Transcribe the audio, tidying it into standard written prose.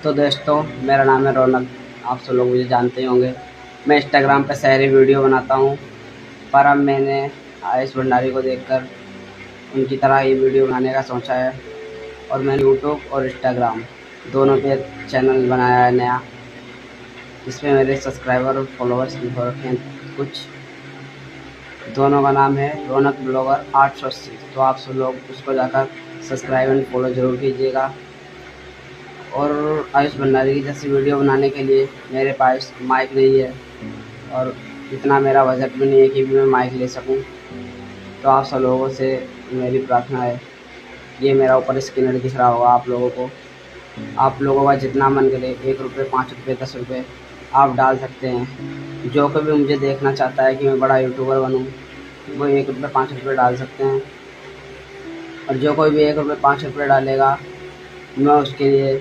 तो दोस्तों, मेरा नाम है रौनक। आप सब लोग मुझे जानते ही होंगे। मैं इंस्टाग्राम पे शहरी वीडियो बनाता हूँ, पर अब मैंने आयुष भंडारी को देखकर उनकी तरह ही वीडियो बनाने का सोचा है और मैंने यूट्यूब और इंस्टाग्राम दोनों पे चैनल बनाया है नया, जिसमें मेरे सब्सक्राइबर और फॉलोअर्स भी हो रखे हैं कुछ। दोनों का नाम है रौनक ब्लॉगर 880। तो आप सब लोग उसको जाकर सब्सक्राइब एंड फॉलो ज़रूर कीजिएगा। और आयुष भंडारी की जैसी वीडियो बनाने के लिए मेरे पास माइक नहीं है और इतना मेरा बजट भी नहीं है कि मैं माइक ले सकूं। तो आप सब लोगों से मेरी प्रार्थना है, ये मेरा ऊपर स्कैनर दिख रहा होगा आप लोगों को, आप लोगों का जितना मन करे 1 रुपये, 5 रुपये, 10 रुपये आप डाल सकते हैं। जो कोई भी मुझे देखना चाहता है कि मैं बड़ा यूट्यूबर बनूं, वो 1 रुपये, 5 रुपये डाल सकते हैं। और जो कोई भी 1 रुपये, 5 रुपये डालेगा, मैं उसके लिए